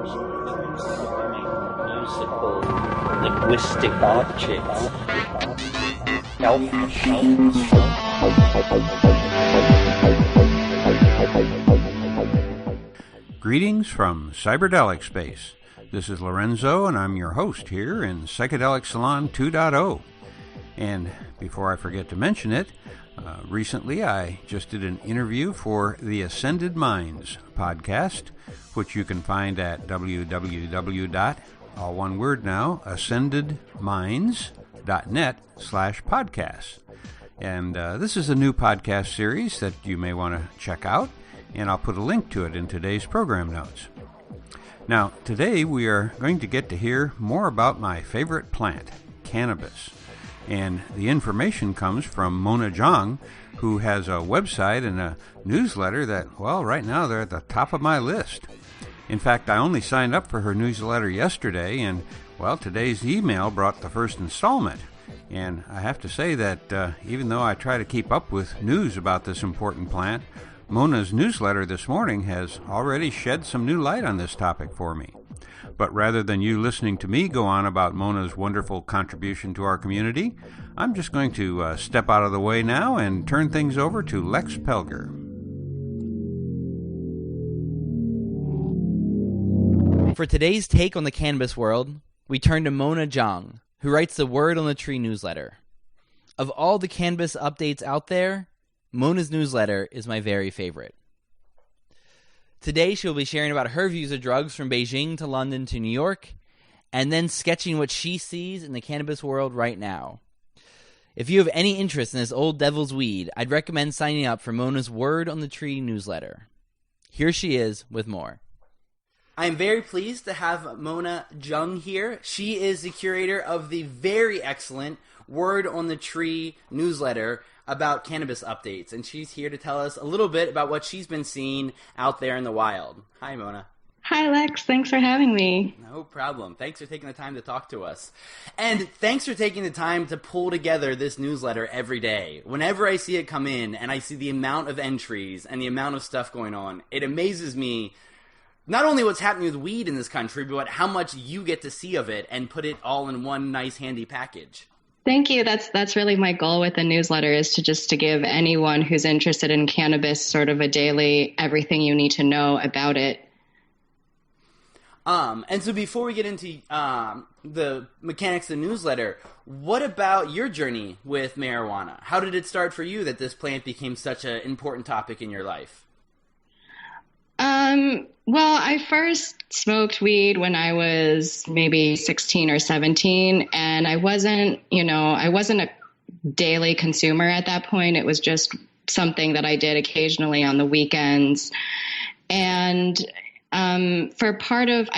transforming musical linguistic objects. Greetings from Cyberdelic Space. This is Lorenzo, and I'm your host here in Psychedelic Salon 2.0. And before I forget to mention it, recently I just did an interview for the Ascended Minds podcast, which you can find at ascendedminds.net/podcast. And this is a new podcast series that you may want to check out, and I'll put a link to it in today's program notes. Now, today we are going to get to hear more about my favorite plant, cannabis. And the information comes from Mona Zhang, who has a website and a newsletter that, well, right now they're at the top of my list. In fact, I only signed up for her newsletter yesterday, and, well, today's email brought the first installment. And I have to say that even though I try to keep up with news about this important plant, Mona's newsletter this morning has already shed some new light on this topic for me. But rather than you listening to me go on about Mona's wonderful contribution to our community, I'm just going to step out of the way now and turn things over to Lex Pelger. For today's take on the cannabis world, we turn to Mona Zhang, who writes the Word on the Tree newsletter. Of all the cannabis updates out there, Mona's newsletter is my very favorite. Today she'll be sharing about her views of drugs from Beijing to London to New York, and then sketching what she sees in the cannabis world right now. If you have any interest in this old devil's weed, I'd recommend signing up for Mona's Word on the Tree newsletter. Here she is with more. I am very pleased to have Mona Zhang here. She is the curator of the very excellent Word on the Tree newsletter about cannabis updates, and she's here to tell us a little bit about what she's been seeing out there in the wild. Hi, Mona. Hi, Lex. Thanks for having me. No problem. Thanks for taking the time to talk to us. And thanks for taking the time to pull together this newsletter every day. Whenever I see it come in and I see the amount of entries and the amount of stuff going on, it amazes me not only what's happening with weed in this country, but how much you get to see of it and put it all in one nice, handy package. Thank you. That's really my goal with the newsletter, is to give anyone who's interested in cannabis sort of a daily everything you need to know about it. And so before we get into the mechanics of the newsletter, what about your journey with marijuana? How did it start for you that this plant became such an important topic in your life? Well, I first smoked weed when I was maybe 16 or 17, and I wasn't a daily consumer at that point. It was just something that I did occasionally on the weekends. And I did part of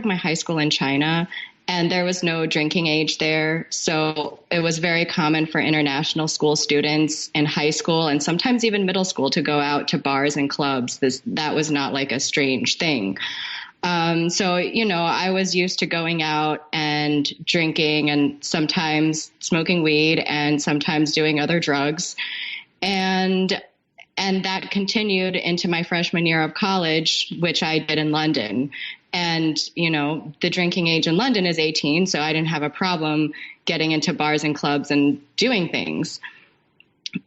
my high school in China, and there was no drinking age there. So it was very common for international school students in high school and sometimes even middle school to go out to bars and clubs. That was not like a strange thing. So, I was used to going out and drinking and sometimes smoking weed and sometimes doing other drugs. And that continued into my freshman year of college, which I did in London. And, the drinking age in London is 18, so I didn't have a problem getting into bars and clubs and doing things.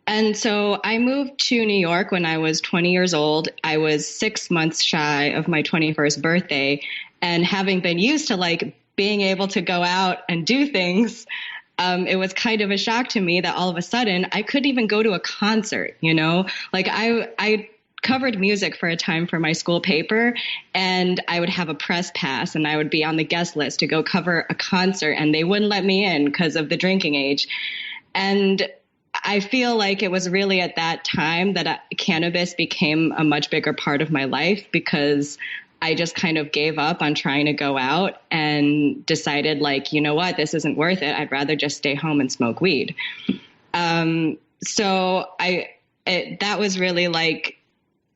And so I moved to New York when I was 20 years old. I was 6 months shy of my 21st birthday. And having been used to being able to go out and do things, it was kind of a shock to me that all of a sudden I couldn't even go to a concert, I covered music for a time for my school paper, and I would have a press pass and I would be on the guest list to go cover a concert, and they wouldn't let me in because of the drinking age. And I feel like it was really at that time that cannabis became a much bigger part of my life, because I just kind of gave up on trying to go out and decided, what, this isn't worth it. I'd rather just stay home and smoke weed. So that was really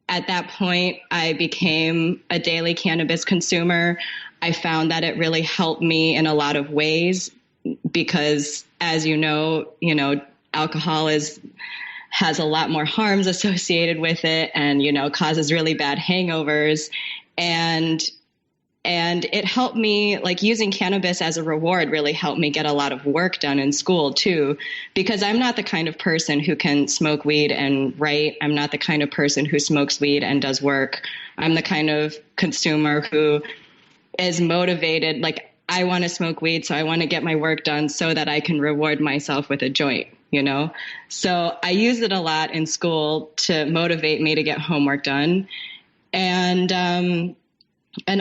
at that point, I became a daily cannabis consumer. I found that it really helped me in a lot of ways because, as you know, alcohol has a lot more harms associated with it and, causes really bad hangovers. And And it helped me, like using cannabis as a reward really helped me get a lot of work done in school too, because I'm not the kind of person who can smoke weed and write. I'm not the kind of person who smokes weed and does work. I'm the kind of consumer who is motivated. Like, I want to smoke weed, so I want to get my work done so that I can reward myself with a joint, you know? So I use it a lot in school to motivate me to get homework done. And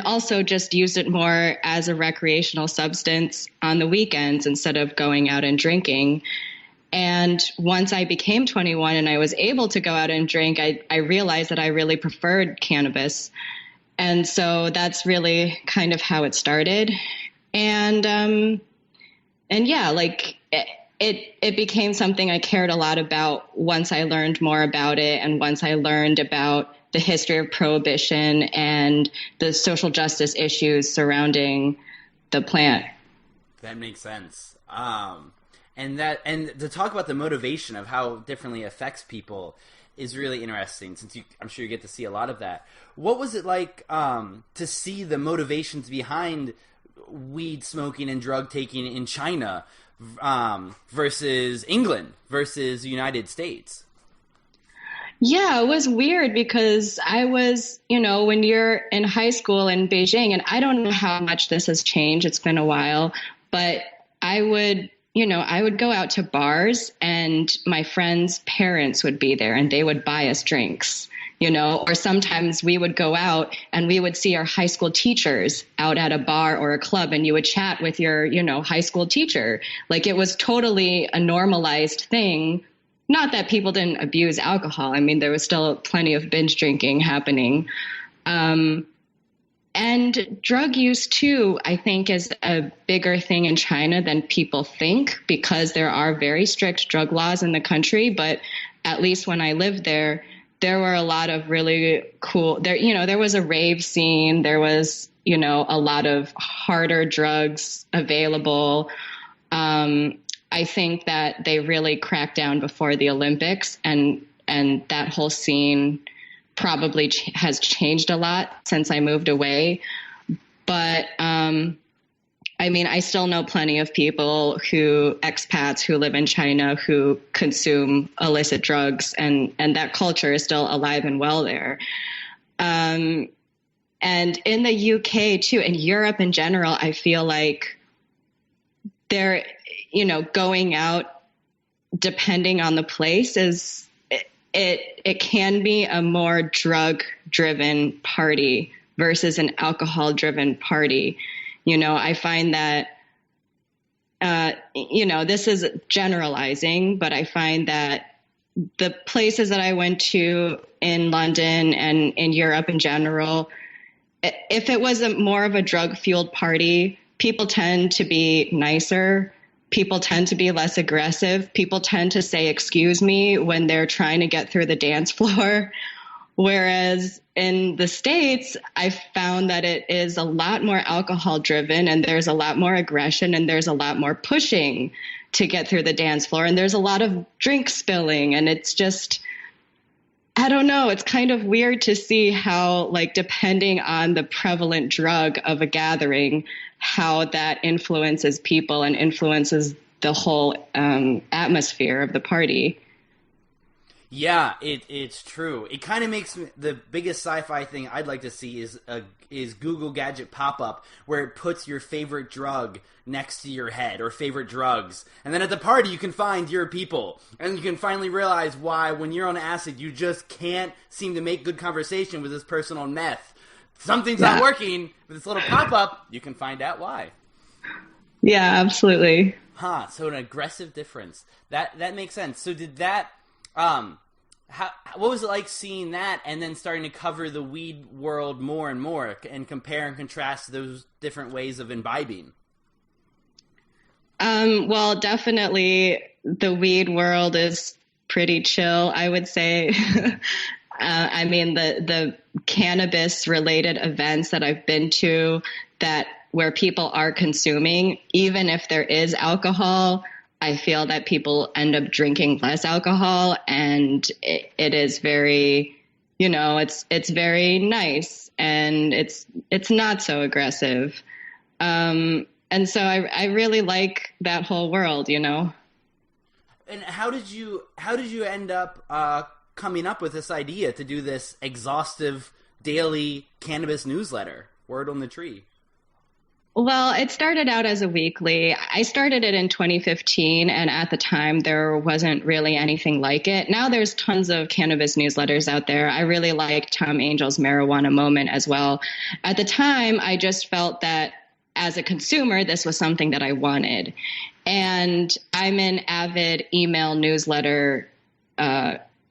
also just use it more as a recreational substance on the weekends instead of going out and drinking. And once I became 21 and I was able to go out and drink, I realized that I really preferred cannabis. And so that's really kind of how it started. And yeah, like it became something I cared a lot about once I learned more about it, and once I learned about the history of prohibition and the social justice issues surrounding the plant. That makes sense. And to talk about the motivation of how differently it affects people is really interesting, since I'm sure you get to see a lot of that. What was it like to see the motivations behind weed smoking and drug taking in China versus England versus the United States? Yeah, it was weird because I was, when you're in high school in Beijing, and I don't know how much this has changed, it's been a while, but I would go out to bars and my friends' parents would be there and they would buy us drinks, or sometimes we would go out and we would see our high school teachers out at a bar or a club, and you would chat with your, high school teacher. Like, it was totally a normalized thing. Not that people didn't abuse alcohol. I mean, there was still plenty of binge drinking happening. And drug use, too, I think is a bigger thing in China than people think, because there are very strict drug laws in the country. But at least when I lived there were a lot of really cool, there was a rave scene. There was, a lot of harder drugs available. I think that they really cracked down before the Olympics, and that whole scene probably has changed a lot since I moved away. But I mean, I still know plenty of people expats who live in China who consume illicit drugs, and that culture is still alive and well there. And in the UK too, and Europe in general, I feel like they're, going out, depending on the place, it can be a more drug-driven party versus an alcohol-driven party. I find that, this is generalizing, but I find that the places that I went to in London and in Europe in general, if it was more of a drug-fueled party, people tend to be nicer. People tend to be less aggressive. People tend to say, "Excuse me," when they're trying to get through the dance floor. Whereas in the States, I found that it is a lot more alcohol driven, and there's a lot more aggression, and there's a lot more pushing to get through the dance floor. And there's a lot of drink spilling, and it's just, I don't know. It's kind of weird to see how, like, depending on the prevalent drug of a gathering, how that influences people and influences the whole atmosphere of the party. Yeah, it's true. It kind of makes me, the biggest sci-fi thing I'd like to see is Google Gadget pop-up where it puts your favorite drug next to your head, or favorite drugs. And then at the party you can find your people. And you can finally realize why, when you're on acid, you just can't seem to make good conversation with this person on meth. Something's not working. With this little pop-up, you can find out why. Yeah, absolutely. So an aggressive difference. That makes sense. So did that... what was it like seeing that and then starting to cover the weed world more and more and compare and contrast those different ways of imbibing? Well, definitely the weed world is pretty chill, I would say. I mean, the cannabis related events that I've been to where people are consuming, even if there is alcohol, I feel that people end up drinking less alcohol, and it is very, it's very nice and it's not so aggressive. And so I really like that whole world, And how did you end up coming up with this idea to do this exhaustive daily cannabis newsletter, Word on the Tree? Well, it started out as a weekly. I started it in 2015, and at the time, there wasn't really anything like it. Now there's tons of cannabis newsletters out there. I really like Tom Angel's Marijuana Moment as well. At the time, I just felt that as a consumer, this was something that I wanted. And I'm an avid email newsletter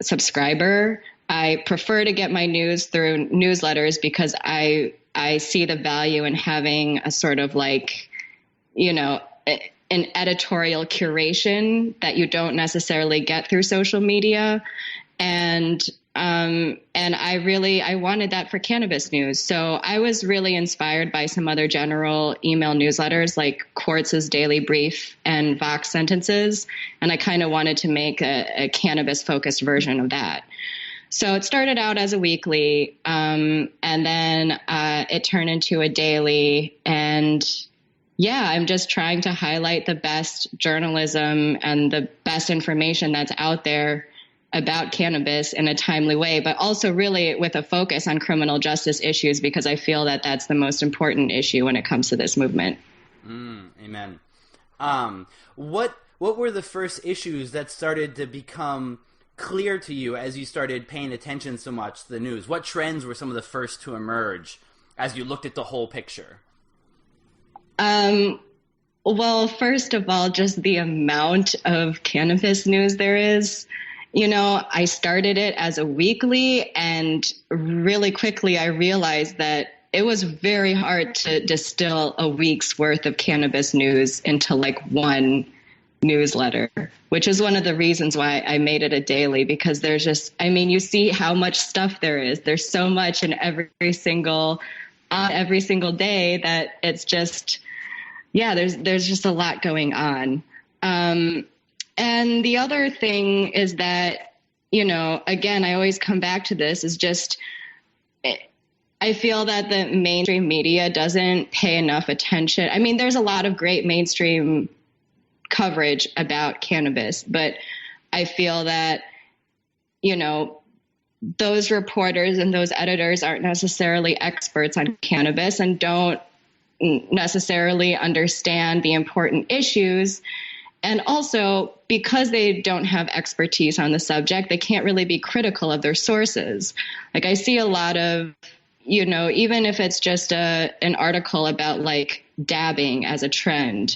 subscriber. I prefer to get my news through newsletters because I see the value in having a sort of like, an editorial curation that you don't necessarily get through social media. And I wanted that for cannabis news. So I was really inspired by some other general email newsletters like Quartz's Daily Brief and Vox Sentences. And I kind of wanted to make a cannabis focused version of that. So it started out as a weekly, and then it turned into a daily. And yeah, I'm just trying to highlight the best journalism and the best information that's out there about cannabis in a timely way, but also really with a focus on criminal justice issues, because I feel that that's the most important issue when it comes to this movement. Amen. What were the first issues that started to become clear to you as you started paying attention so much to the news? What trends were some of the first to emerge as you looked at the whole picture? Well, first of all, just the amount of cannabis news there is. I started it as a weekly, and really quickly I realized that it was very hard to distill a week's worth of cannabis news into like one newsletter, which is one of the reasons why I made it a daily, because there's just, you see how much stuff there is. There's so much in every single day that it's just, there's just a lot going on. And the other thing is that, again, I always come back to this, is just, I feel that the mainstream media doesn't pay enough attention. There's a lot of great mainstream coverage about cannabis, but I feel that, those reporters and those editors aren't necessarily experts on cannabis and don't necessarily understand the important issues. And also, because they don't have expertise on the subject, they can't really be critical of their sources. Like I see a lot of, even if it's just an article about like dabbing as a trend,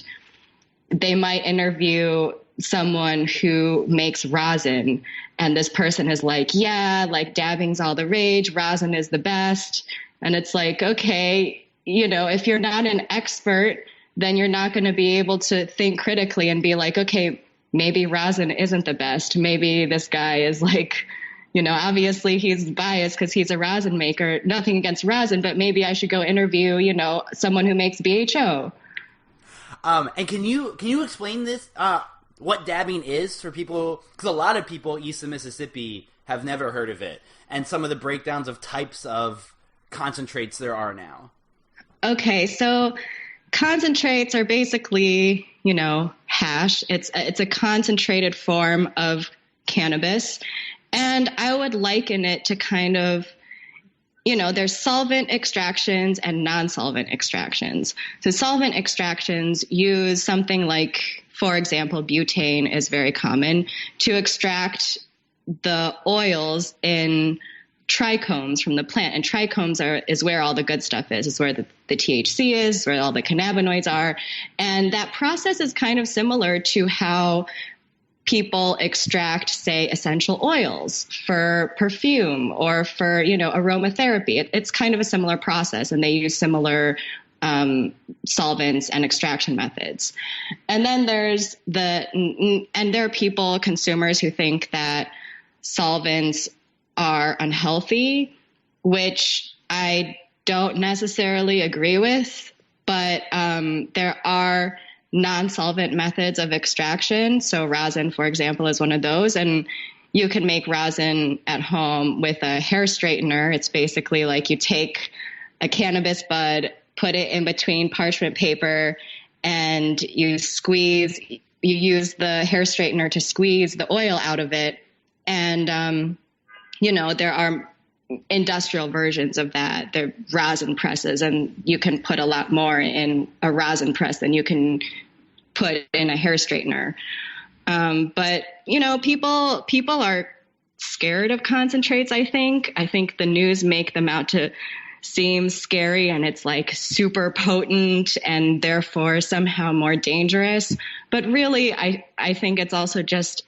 they might interview someone who makes rosin, and this person is like, yeah, like dabbing's all the rage, rosin is the best. And it's like, okay, if you're not an expert, then you're not going to be able to think critically and be like, okay, maybe rosin isn't the best. Maybe this guy is like, obviously he's biased because he's a rosin maker. Nothing against rosin, but maybe I should go interview, someone who makes BHO. And can you explain this, what dabbing is for people? Because a lot of people east of Mississippi have never heard of it, and some of the breakdowns of types of concentrates there are now. Okay, so concentrates are basically, hash. It's a concentrated form of cannabis. And I would liken it to kind of, there's solvent extractions and non-solvent extractions. So solvent extractions use something like, for example, butane is very common to extract the oils in trichomes from the plant. And trichomes is where all the good stuff is. It's where the THC is, where all the cannabinoids are. And that process is kind of similar to how people extract, say, essential oils for perfume or for, aromatherapy. It's kind of a similar process, and they use similar solvents and extraction methods. And then there are people, consumers, who think that solvents are unhealthy, which I don't necessarily agree with, but there are non-solvent methods of extraction. So rosin, for example, is one of those. And, you can make rosin at home with a hair straightener. It's basically like you take a cannabis bud, put it in between parchment paper, and you use the hair straightener to squeeze the oil out of it. And, there are industrial versions of that. They're rosin presses, and you can put a lot more in a rosin press than you can put in a hair straightener. But people are scared of concentrates. I think the news make them out to seem scary, and it's like super potent and therefore somehow more dangerous. But really, I think it's also just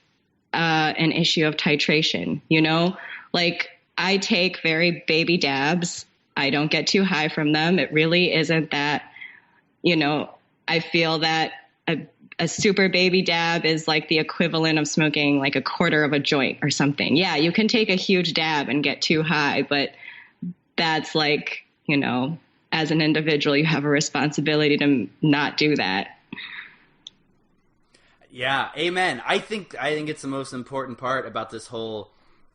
an issue of titration. Like I take very baby dabs. I don't get too high from them. It really isn't that. I feel that a super baby dab is like the equivalent of smoking like a quarter of a joint or something. Yeah, you can take a huge dab and get too high, but that's like, as an individual, you have a responsibility to not do that. Yeah, amen. I think it's the most important part about this whole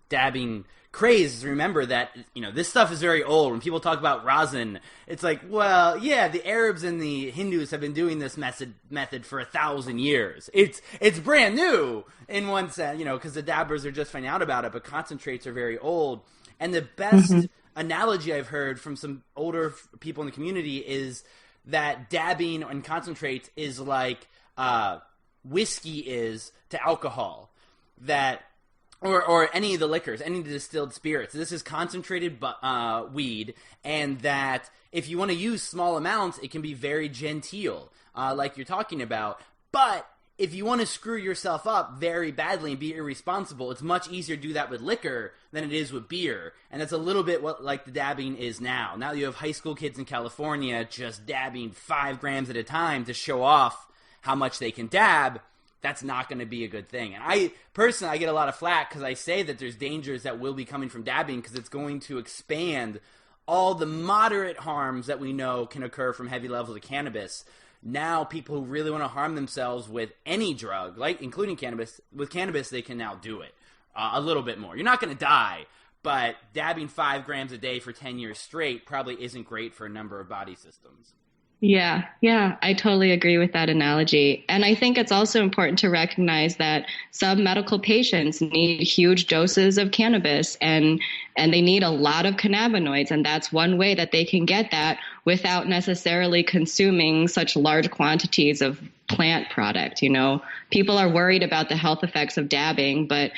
dabbing craze is remember that, this stuff is very old. When people talk about rosin, it's like, well, yeah, the Arabs and the Hindus have been doing this method for 1,000 years. It's brand new in one sense, because the dabbers are just finding out about it, but concentrates are very old. And the best analogy I've heard from some older people in the community is that dabbing and concentrates is like whiskey is to alcohol, that or any of the liquors, any of the distilled spirits. This is concentrated weed, and that if you want to use small amounts, it can be very genteel, like you're talking about. But if you want to screw yourself up very badly and be irresponsible, it's much easier to do that with liquor than it is with beer. And that's a little bit what like the dabbing is now. Now you have high school kids in California just dabbing 5 grams at a time to show off how much they can dab. That's not going to be a good thing. And I get a lot of flack because I say that there's dangers that will be coming from dabbing because it's going to expand all the moderate harms that we know can occur from heavy levels of cannabis. Now people who really want to harm themselves with any drug, like including cannabis, with cannabis they can now do it a little bit more. You're not going to die, but dabbing 5 grams a day for 10 years straight probably isn't great for a number of body systems. Yeah, I totally agree with that analogy. And I think it's also important to recognize that some medical patients need huge doses of cannabis and they need a lot of cannabinoids. And that's one way that they can get that without necessarily consuming such large quantities of plant product. People are worried about the health effects of dabbing, but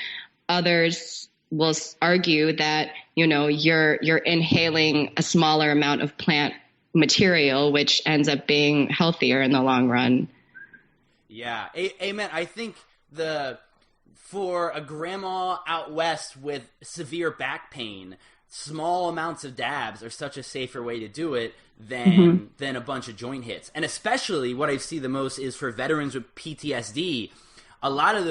others will argue that, you're inhaling a smaller amount of plant material, which ends up being healthier in the long run. Yeah, amen. I think for a grandma out west with severe back pain, small amounts of dabs are such a safer way to do it than a bunch of joint hits. And especially what I see the most is for veterans with PTSD. A lot of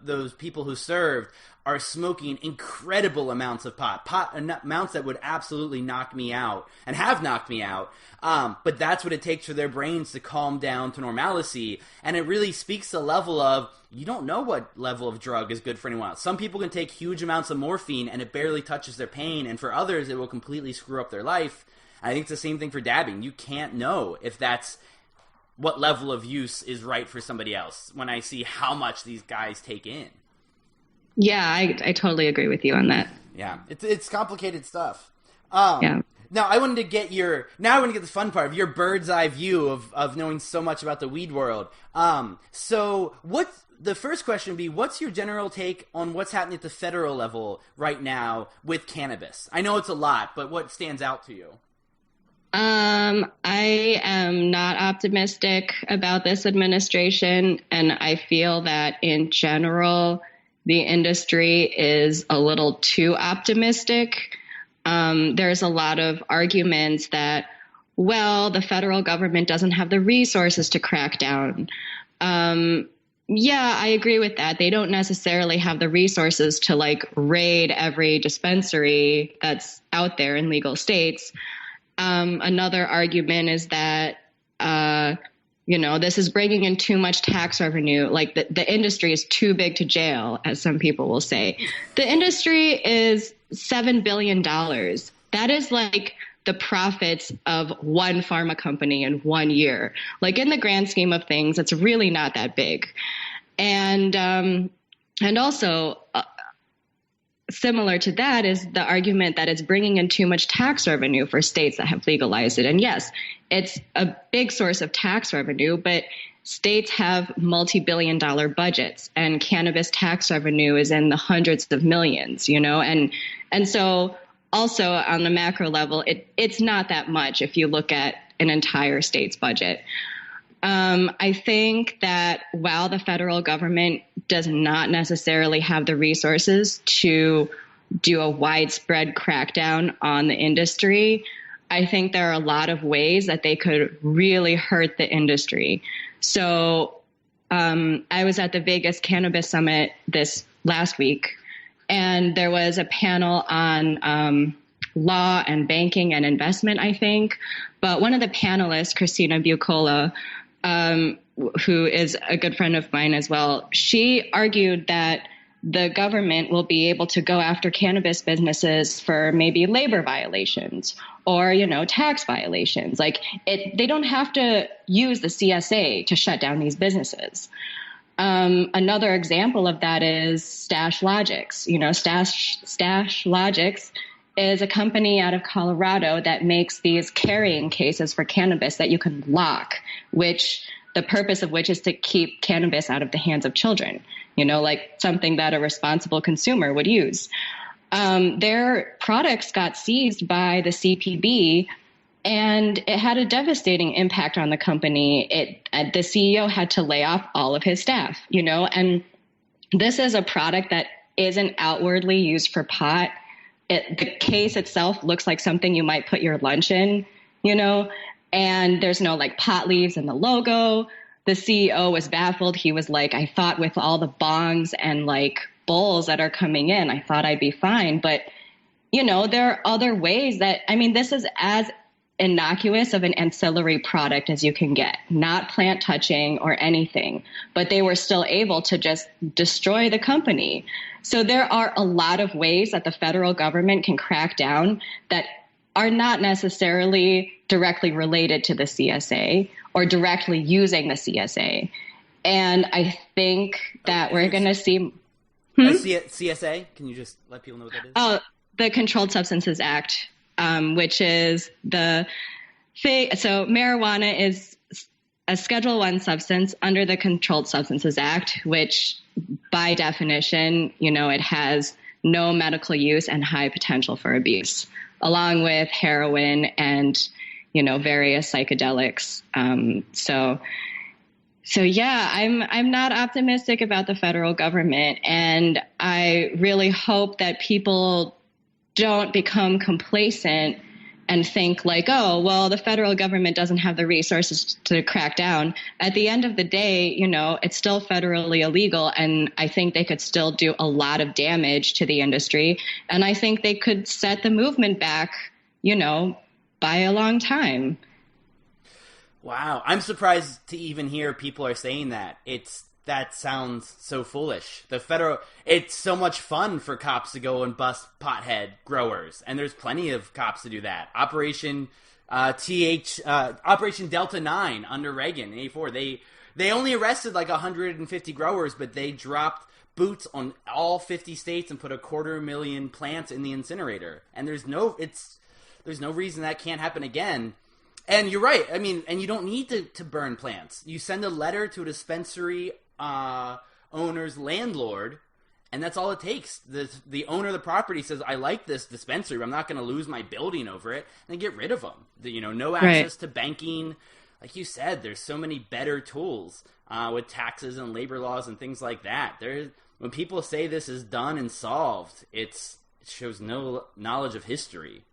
those people who served are smoking incredible amounts of pot amounts that would absolutely knock me out and have knocked me out. But that's what it takes for their brains to calm down to normalcy. And it really speaks to the level of, you don't know what level of drug is good for anyone else. Some people can take huge amounts of morphine and it barely touches their pain. And for others, it will completely screw up their life. I think it's the same thing for dabbing. You can't know if that's what level of use is right for somebody else when I see how much these guys take in. Yeah, I totally agree with you on that. Yeah, it's complicated stuff. Now I wanted to get the fun part of your bird's eye view of knowing so much about the weed world. So the first question would be, what's your general take on what's happening at the federal level right now with cannabis? I know it's a lot, but what stands out to you? I am not optimistic about this administration, and I feel that in general, the industry is a little too optimistic. There's a lot of arguments that, the federal government doesn't have the resources to crack down. Yeah, I agree with that. They don't necessarily have the resources to raid every dispensary that's out there in legal states. Another argument is that, This is bringing in too much tax revenue. Like the industry is too big to jail, as some people will say. The industry is $7 billion. That is like the profits of one pharma company in 1 year. Like in the grand scheme of things, it's really not that big. And also, similar to that is the argument that it's bringing in too much tax revenue for states that have legalized it. And yes, it's a big source of tax revenue, but states have multi-billion-dollar budgets, and cannabis tax revenue is in the hundreds of millions, and so also on the macro level, it's not that much if you look at an entire state's budget. I think that while the federal government does not necessarily have the resources to do a widespread crackdown on the industry, I think there are a lot of ways that they could really hurt the industry. So I was at the Vegas Cannabis Summit this last week, and there was a panel on law and banking and investment, I think. But one of the panelists, Christina Bucola, who is a good friend of mine as well, she argued that the government will be able to go after cannabis businesses for maybe labor violations or, tax violations. Like they don't have to use the CSA to shut down these businesses. Another example of that is Stash Logics. Stash Logics is a company out of Colorado that makes these carrying cases for cannabis that you can lock, which the purpose of which is to keep cannabis out of the hands of children, like something that a responsible consumer would use. Their products got seized by the CPB, and it had a devastating impact on the company. The CEO had to lay off all of his staff, and this is a product that isn't outwardly used for pot. The case itself looks like something you might put your lunch in, and there's no like pot leaves in the logo. The CEO was baffled. He was like, I thought with all the bongs and like bowls that are coming in, I thought I'd be fine. But, there are other ways this is as innocuous of an ancillary product as you can get, not plant touching or anything, but they were still able to just destroy the company. So there are a lot of ways that the federal government can crack down that are not necessarily directly related to the CSA or directly using the CSA. And I think that we're going to see... CSA? Can you just let people know what that is? Oh, the Controlled Substances Act, which is so marijuana is a Schedule I substance under the Controlled Substances Act, which by definition, it has no medical use and high potential for abuse, along with heroin and, various psychedelics. So yeah, I'm not optimistic about the federal government, and I really hope that people don't become complacent and think like, oh, well, the federal government doesn't have the resources to crack down. At the end of the day, it's still federally illegal, and I think they could still do a lot of damage to the industry. And I think they could set the movement back, by a long time. Wow. I'm surprised to even hear people are saying that. That sounds so foolish. It's so much fun for cops to go and bust pothead growers, and there's plenty of cops to do that. Operation Delta 9 under Reagan in 84. They only arrested like 150 growers, but they dropped boots on all 50 states and put 250,000 plants in the incinerator. And there's no reason that can't happen again. And you're right. And you don't need to burn plants. You send a letter to a dispensary owner's landlord, and that's all it takes. The owner of the property says, I like this dispensary, I'm not going to lose my building over it, and get rid of them. No access to banking. Like you said, there's so many better tools with taxes and labor laws and things like that. When people say this is done and solved, it shows no knowledge of history.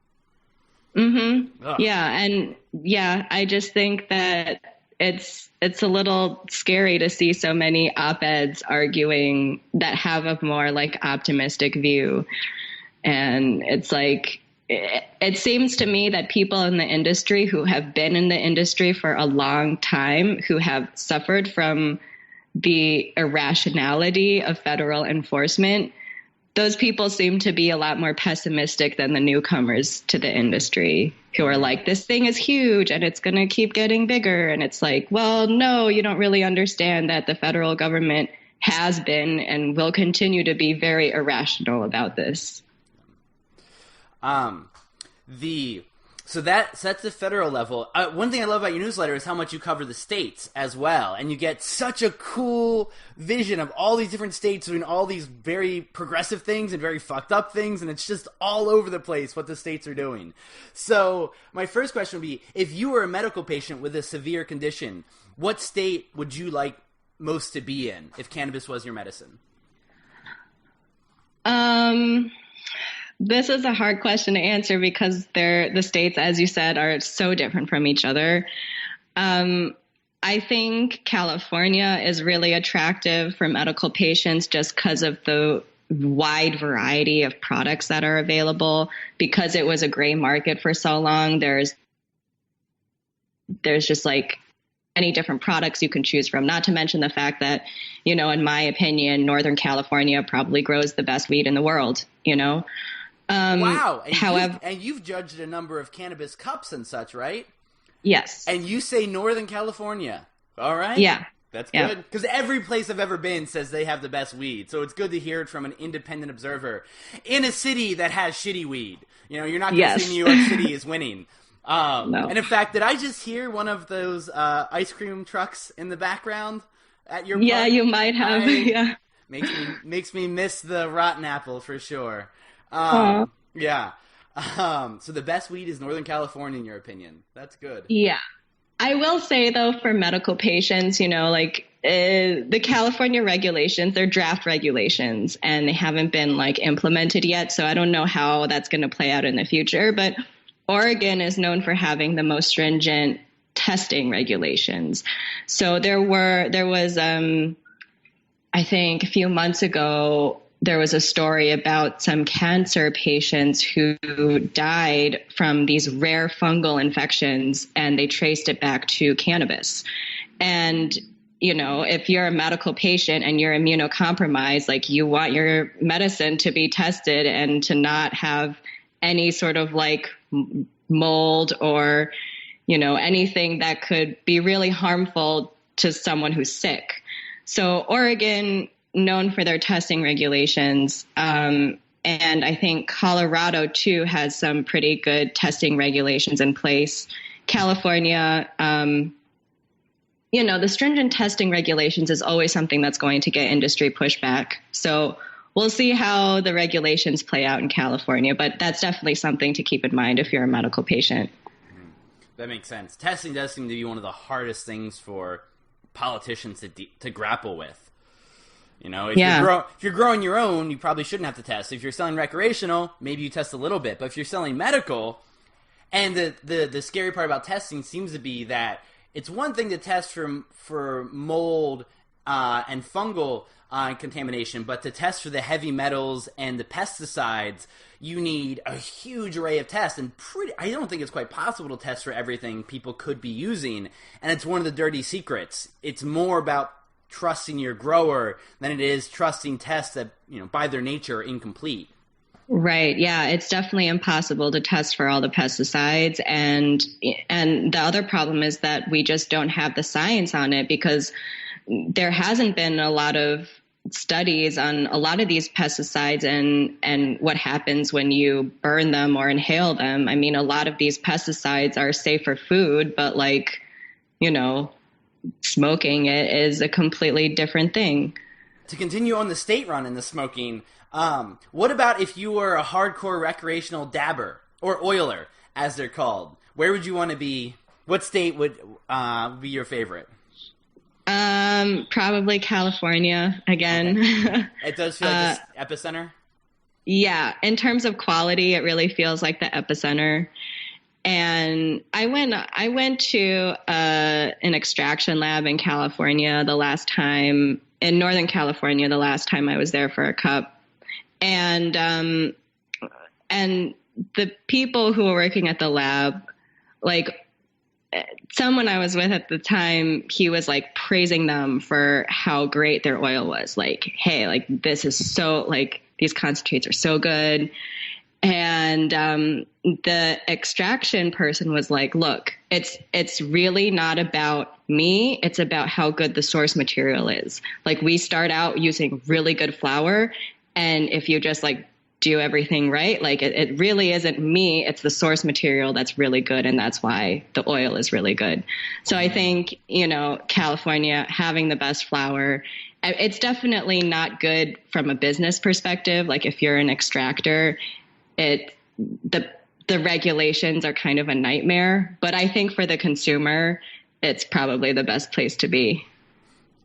Mm-hmm. Ugh. Yeah. I just think that it's a little scary to see so many op-eds arguing that have a more like optimistic view. And it's like, it seems to me that people in the industry who have been in the industry for a long time, who have suffered from the irrationality of federal enforcement, those people seem to be a lot more pessimistic than the newcomers to the industry who are like, this thing is huge and it's going to keep getting bigger. And it's like, well, no, you don't really understand that the federal government has been and will continue to be very irrational about this. So that's the federal level. One thing I love about your newsletter is how much you cover the states as well, and you get such a cool vision of all these different states doing all these very progressive things and very fucked up things, and it's just all over the place what the states are doing. So my first question would be, if you were a medical patient with a severe condition, what state would you like most to be in if cannabis was your medicine? This is a hard question to answer because the states, as you said, are so different from each other. I think California is really attractive for medical patients just because of the wide variety of products that are available. Because it was a gray market for so long, there's just like many different products you can choose from, not to mention the fact that, in my opinion, Northern California probably grows the best weed in the world, Wow. And however, you've judged a number of cannabis cups and such, right? Yes. And you say Northern California. All right. Yeah. That's good. Because every place I've ever been says they have the best weed. So it's good to hear it from an independent observer in a city that has shitty weed. You're not going to say New York City is winning. No. And in fact, did I just hear one of those ice cream trucks in the background at your park? Yeah, you might have. Yeah. Makes me miss the rotten apple for sure. Yeah. So the best weed is Northern California, in your opinion. That's good. Yeah. I will say, though, for medical patients, the California regulations, they're draft regulations, and they haven't been, implemented yet. So I don't know how that's going to play out in the future. But Oregon is known for having the most stringent testing regulations. So there was, I think a few months ago, there was a story about some cancer patients who died from these rare fungal infections, and they traced it back to cannabis. And, if you're a medical patient and you're immunocompromised, you want your medicine to be tested and to not have any sort of mold or, anything that could be really harmful to someone who's sick. So Oregon, known for their testing regulations. And I think Colorado, too, has some pretty good testing regulations in place. California, the stringent testing regulations is always something that's going to get industry pushback. So we'll see how the regulations play out in California, but that's definitely something to keep in mind if you're a medical patient. That makes sense. Testing does seem to be one of the hardest things for politicians to grapple with. If you're growing your own, you probably shouldn't have to test. If you're selling recreational, maybe you test a little bit. But if you're selling medical, and the scary part about testing seems to be that it's one thing to test for mold and fungal contamination, but to test for the heavy metals and the pesticides, you need a huge array of tests. And I don't think it's quite possible to test for everything people could be using. And it's one of the dirty secrets. It's more about trusting your grower than it is trusting tests that, by their nature are incomplete. Right. Yeah. It's definitely impossible to test for all the pesticides. And the other problem is that we just don't have the science on it because there hasn't been a lot of studies on a lot of these pesticides and what happens when you burn them or inhale them. I mean, a lot of these pesticides are safe for food, but smoking it is a completely different thing. To continue on the state run in the smoking, what about if you were a hardcore recreational dabber or oiler, as they're called? Where would you want to be? What state would be your favorite? Probably California again. Okay. It does feel like the epicenter? Yeah. In terms of quality, it really feels like the epicenter. And I went to an extraction lab in California in Northern California the last time I was there for a cup. And the people who were working at the lab, like someone I was with at the time, he was like praising them for how great their oil was. Like, hey, like this is so, like these concentrates are so good. And the extraction person was like, look, it's really not about me. It's about how good the source material is. Like we start out using really good flour. And if you just like do everything right, like it really isn't me. It's the source material that's really good. And that's why the oil is really good. So I think, California having the best flour, it's definitely not good from a business perspective. Like if you're an extractor, the regulations are kind of a nightmare, but I think for the consumer, it's probably the best place to be.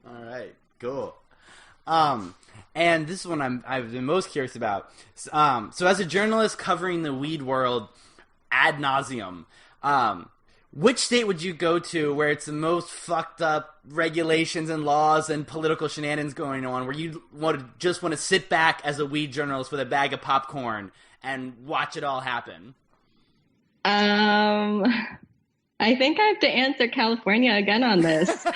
All right, cool. And this is one I've been most curious about. So as a journalist covering the weed world ad nauseum, which state would you go to where it's the most fucked up regulations and laws and political shenanigans going on, where you just want to sit back as a weed journalist with a bag of popcorn and watch it all happen? I think I have to answer California again on this.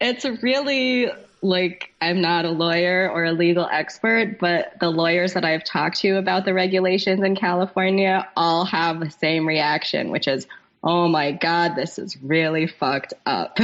It's really, like, I'm not a lawyer or a legal expert, but the lawyers that I've talked to about the regulations in California all have the same reaction, which is, oh my God, this is really fucked up,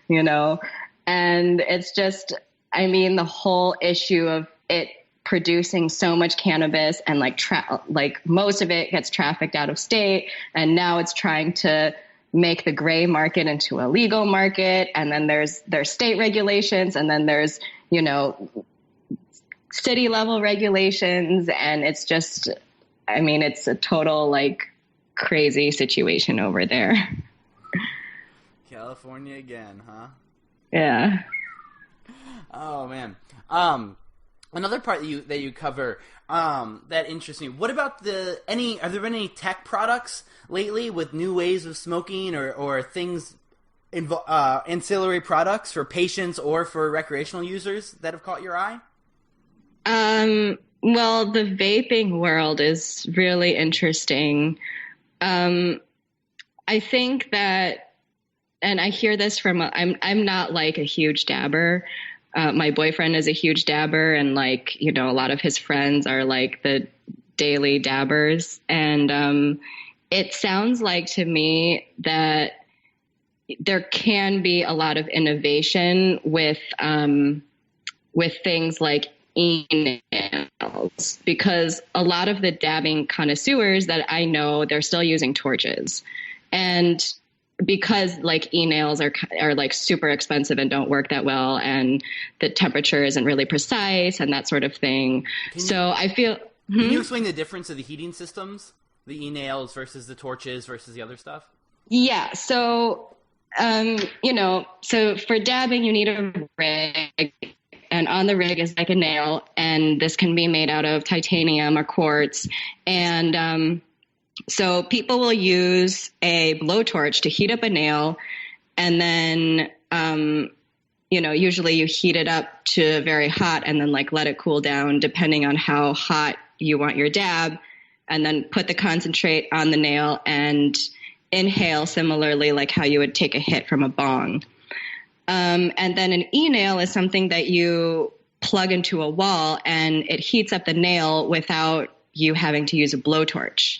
And it's just, the whole issue of it producing so much cannabis and like most of it gets trafficked out of state, and now it's trying to make the gray market into a legal market, and then there's state regulations, and then there's city level regulations, and it's just it's a total like crazy situation over there. California again, huh? Yeah. Oh man. Another part that you cover that interests me. What about are there been any tech products lately with new ways of smoking or things, ancillary products for patients or for recreational users that have caught your eye? Well, the vaping world is really interesting. I think that, and I hear this from I'm not like a huge dabber. My boyfriend is a huge dabber, and a lot of his friends are like the daily dabbers. And it sounds like to me that there can be a lot of innovation with things like e-nails, because a lot of the dabbing connoisseurs that I know, they're still using torches. And because like e-nails are like super expensive and don't work that well, and the temperature isn't really precise and that sort of thing. I feel. Can you explain the difference of the heating systems, the e-nails versus the torches versus the other stuff? Yeah. So, so for dabbing, you need a rig, and on the rig is like a nail, and this can be made out of titanium or quartz. And, so people will use a blowtorch to heat up a nail, and then, usually you heat it up to very hot and then like let it cool down depending on how hot you want your dab, and then put the concentrate on the nail and inhale similarly like how you would take a hit from a bong. And then an e-nail is something that you plug into a wall and it heats up the nail without you having to use a blowtorch.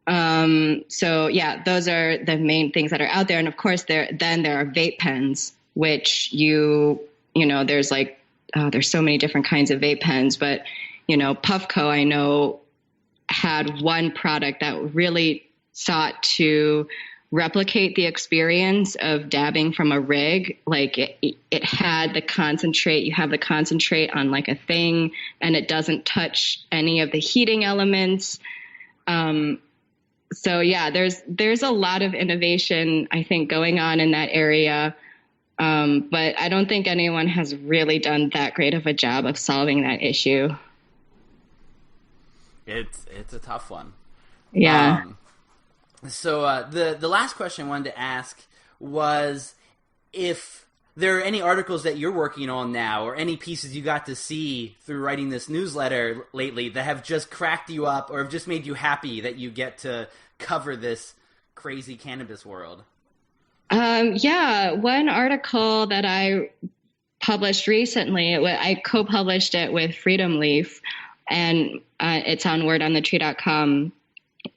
So yeah, those are the main things that are out there. And of course there are vape pens, which there's there's so many different kinds of vape pens, but Puffco, I know, had one product that really sought to replicate the experience of dabbing from a rig. Like it had the concentrate, you have the concentrate on like a thing, and it doesn't touch any of the heating elements. So yeah, there's a lot of innovation, I think, going on in that area. But I don't think anyone has really done that great of a job of solving that issue. It's a tough one. Yeah. So the last question I wanted to ask was if there any articles that you're working on now, or any pieces you got to see through writing this newsletter lately that have just cracked you up or have just made you happy that you get to cover this crazy cannabis world? Yeah, one article that I published recently, I co-published it with Freedom Leaf, and it's on wordonthetree.com,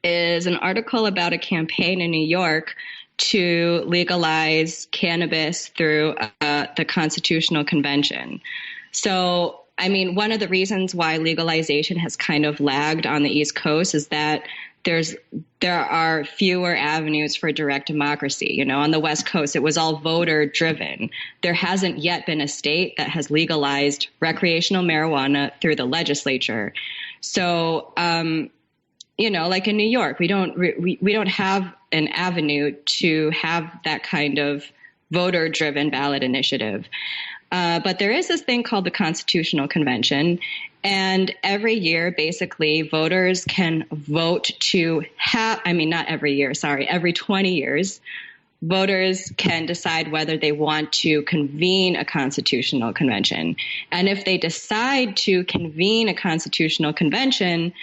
is an article about a campaign in New York to legalize cannabis through the Constitutional Convention. So, I mean, one of the reasons why legalization has kind of lagged on the East Coast is that there are fewer avenues for direct democracy. You know, on the West Coast, it was all voter driven. There hasn't yet been a state that has legalized recreational marijuana through the legislature. So, you know, like in New York, we don't have an avenue to have that kind of voter driven ballot initiative. But there is this thing called the Constitutional Convention. And every year, basically, voters can vote to not every year, sorry, every 20 years, voters can decide whether they want to convene a constitutional convention. And if they decide to convene a constitutional convention,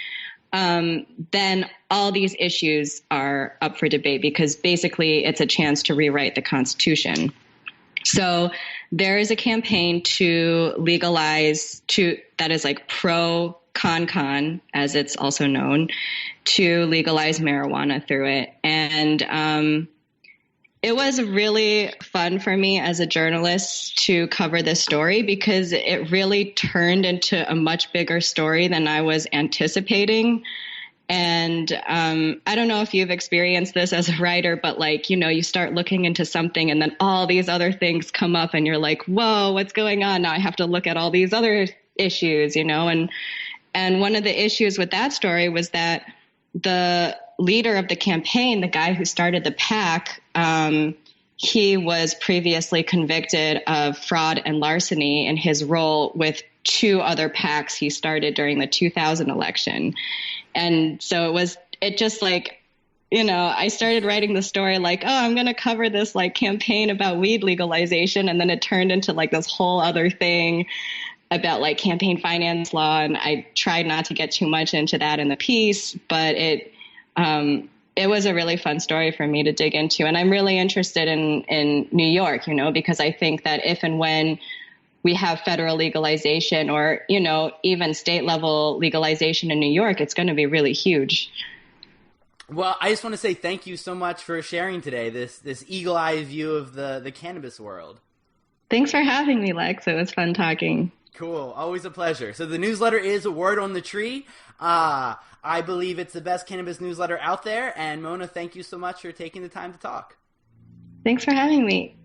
then all these issues are up for debate, because basically it's a chance to rewrite the Constitution. So there is a campaign to legalize, that is like pro-con, as it's also known, to legalize marijuana through it. And it was really fun for me as a journalist to cover this story, because it really turned into a much bigger story than I was anticipating. And I don't know if you've experienced this as a writer, but like, you know, you start looking into something and then all these other things come up and you're like, whoa, what's going on? Now I have to look at all these other issues, you know. And one of the issues with that story was that the leader of the campaign, the guy who started the PAC, he was previously convicted of fraud and larceny in his role with two other PACs he started during the 2000 election. And so it just like, you know, I started writing the story like, oh, I'm going to cover this like campaign about weed legalization. And then it turned into like this whole other thing about like campaign finance law. And I tried not to get too much into that in the piece, but it was a really fun story for me to dig into. And I'm really interested in New York, you know, because I think that if and when we have federal legalization, or, you know, even state level legalization in New York, it's going to be really huge. Well, I just want to say thank you so much for sharing today this eagle-eye view of the cannabis world. Thanks for having me, Lex. It was fun talking. Cool. Always a pleasure. So the newsletter is A Word on the Tree. I believe it's the best cannabis newsletter out there. And Mona, thank you so much for taking the time to talk. Thanks for having me.